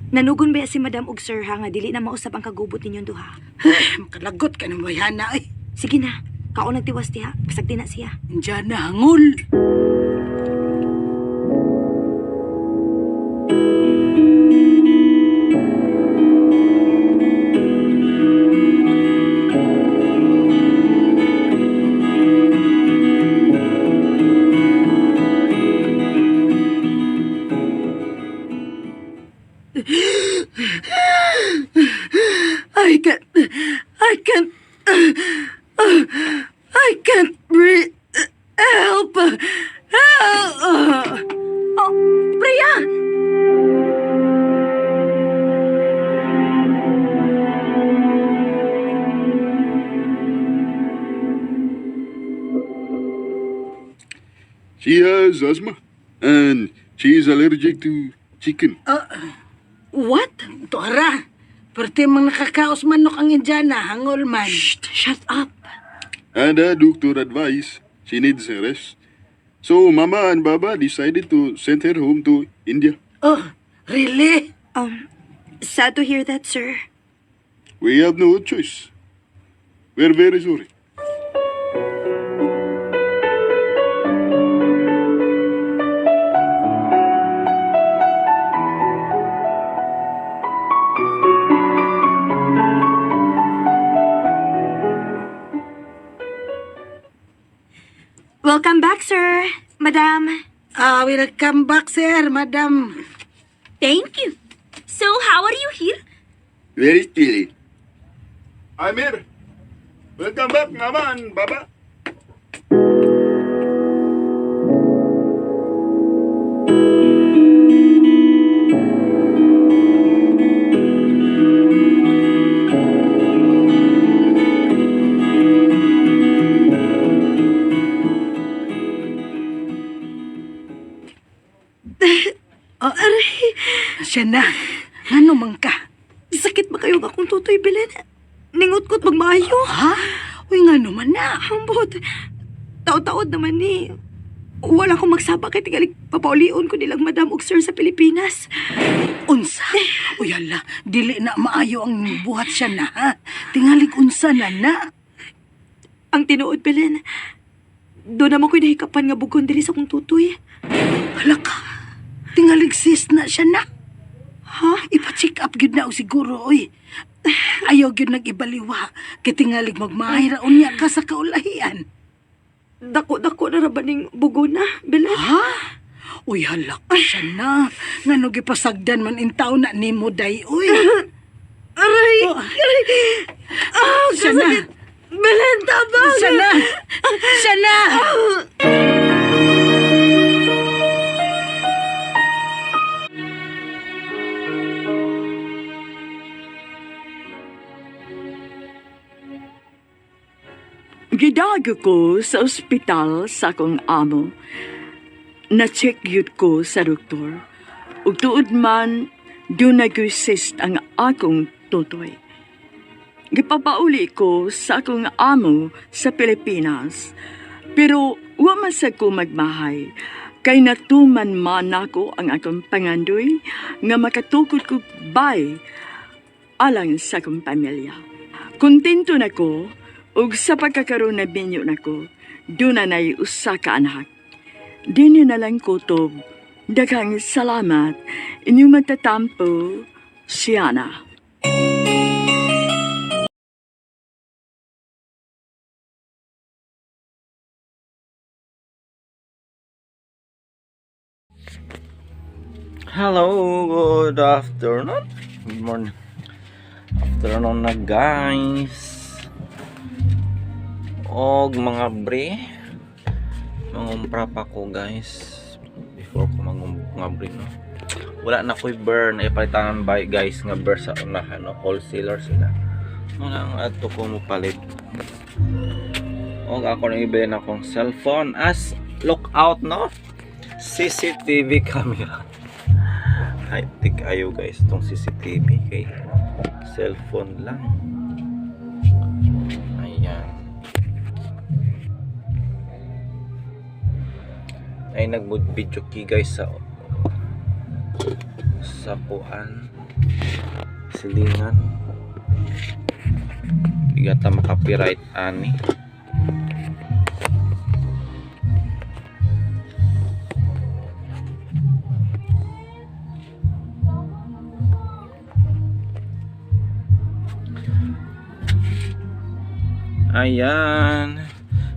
Nanugon ba si Madam og Sir ha nga dili na mausap ang kagubot ninyong duha?
Makalagot ka ng bayana, oy.
Sige na, kaon nagtiwas diha. Pasagdi na siya.
Indian na, hangul.
I can't breathe. Help! Help!
Oh, Priya!
She has asthma and she is allergic to chicken.
What?
Tora, perte mang nakakaos manok ang Indiana, hangul man.
Shut up.
And the doctor advised she needs a rest. So Mama and Baba decided to send her home to India.
Oh, really?
Sad to hear that, sir.
We have no choice. We're very sorry.
Welcome back, sir. Madam.
Welcome back, sir, madam.
Thank you. So, how are you here?
Very still.
Amir, welcome back naman, baba.
Siya na. Ngano man ka?
Sakit ba kayo akong tutoy, Belen? Ningot-kot magmaayo.
Ha? Uy, ngano man na.
Ambot. Taod-taod naman ni. Wala akong magsaba kay tingalig papaulion ko nilang madam ug sir sa Pilipinas.
Unsa? Uy, hala. Dili na maayo ang buhat siya na, ha? Tingalig unsa na na.
Ang tinuod, Belen. Doon naman ko'y nahikapan nga bugon diri sa kong tutoy.
Hala ka. Tingalig sis na siya na. Ha? Ipa-check up gyud na o siguro, oy. Ayaw gyud nag-ibaliwa. Kay tingalig magmahira unya ka sa kaulahian.
Dako-dako na rabaning bugon na, Belen.
Ha? Uy, hala ka siya na. Ngano gipasagdan man intaw na nimo day, uy.
Aray!
Oh.
Aray! Ah,
Siya na.
kasakit! Belen, tabang!
Siya na. Siya na.
Gidago ko sa ospital sa akong amo. Na-check yun ko sa doktor. Ug tuod man, doon nag-cyst ang akong tutoy. Gipapauli ko sa akong amo sa Pilipinas. Pero wa man sa ko magmahay. Kay natuman man ako ang akong pangandoy nga makatukod ko bay alang sa akong pamilya. Kontento na ko ug sa pagkakaroon na binyo nako, doon na usa ka anak. Dini na lang kutob. Daghang salamat inyong magtatampo, Siana.
Hello, good afternoon. Good morning. Afternoon na guys. Og mga bre. Mangumpra pa ko guys. Before ko mangumpra bre no. Wala na ko'y burn. Ipalitan by guys nga burn sa unahan no. Wholesaler sila. Nang ato ko mo palit. Og ako nang ibili na akong cellphone as lookout no. CCTV camera. High-tech ayo guys itong CCTV kay cellphone lang. Ayan. Ay nag-video key guys sa kuan silingan. Bigata makapiright ani. Ayan.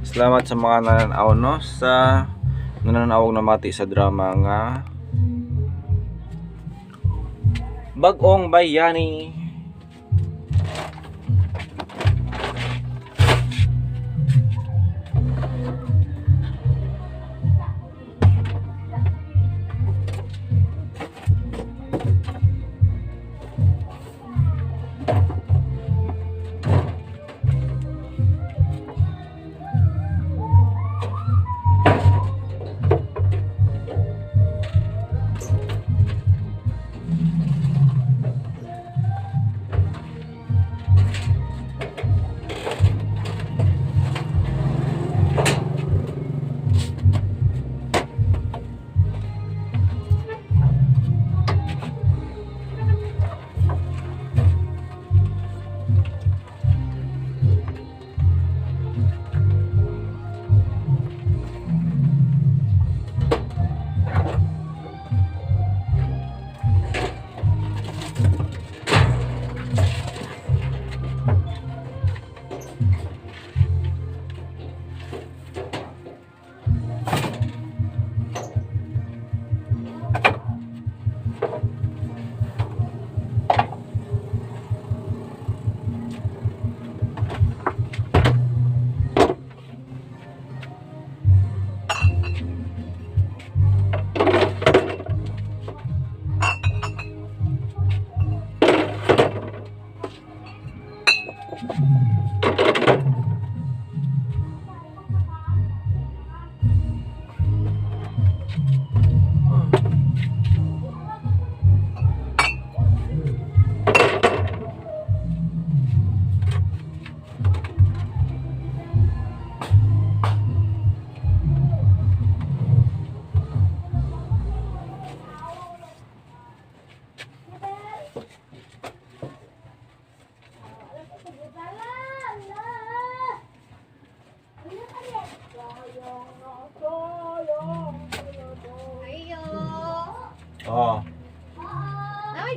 Salamat sa mga nananaw no sa nananawag na mati sa drama nga Bagong Bayani.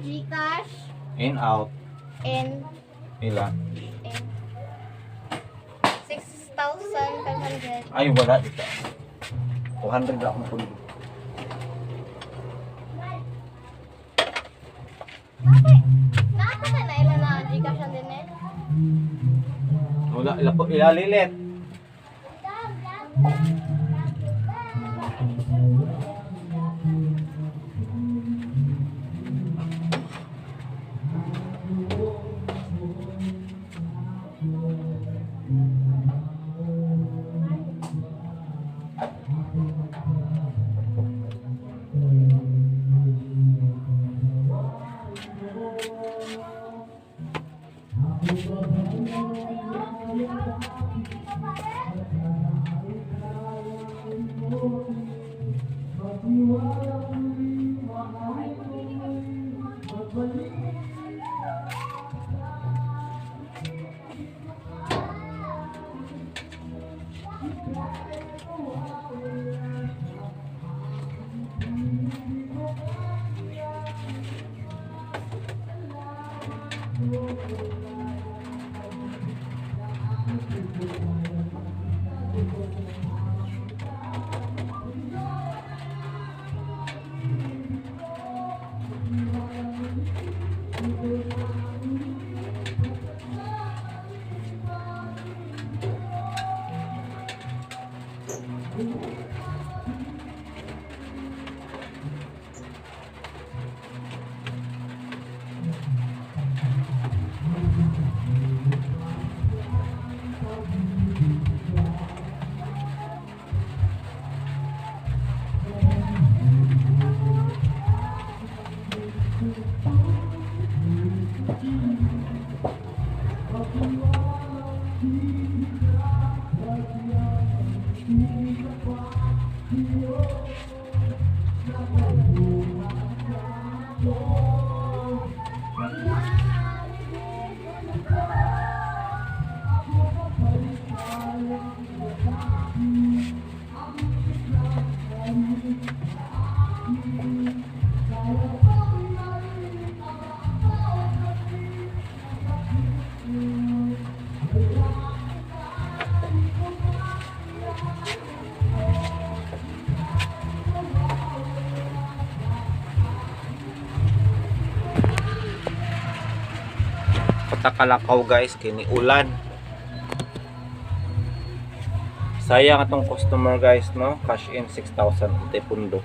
Gcash
In, out.
and
Ila.
6,500.
Ay, wala dito. 200 lang ako pundo.
Nakaka na ilan na Gcash ang din eh?
Wala, ilalilit. Patakalakaw guys, kini ulan. Sayang atong customer guys, no? Cash in 6,000 ite pundo.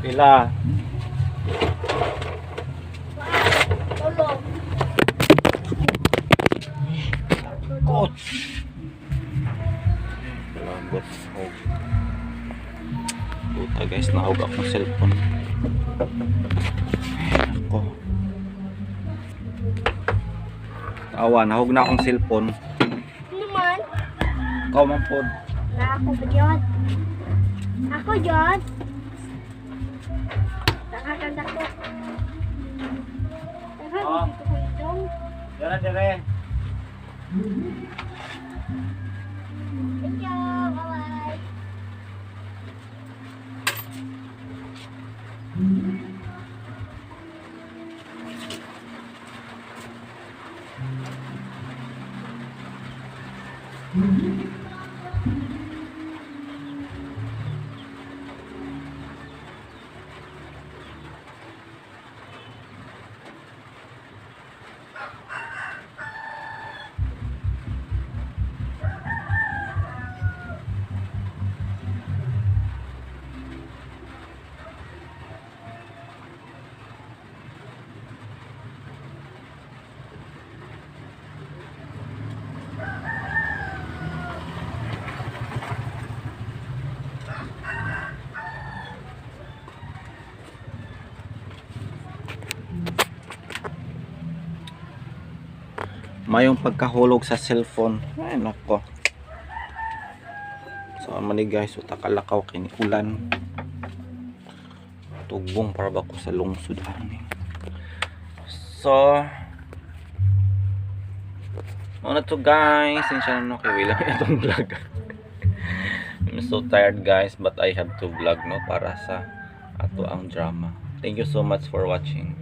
Pila? Kot. Labot. Oh. Puta guys, nahawag akong cellphone. Ako. Awa, nahawag na akong cellphone.
Naman,
Ikaw man po.
na ako ba yun? Ako yun. Nakakanda ko. Tara,
Oh.
dito ko ito.
Dara, dara.
Thank you. Bye-bye.
mayong pagkahulog sa cellphone. Ay nako. So mani guys, utakalakaw kini ulan. Tugbong para ba ko sa lungsod ani. So muna to guys, sinsya na kay William itong vlog. I'm so tired guys, but I have to vlog no para sa ato ang drama. Thank you so much for watching.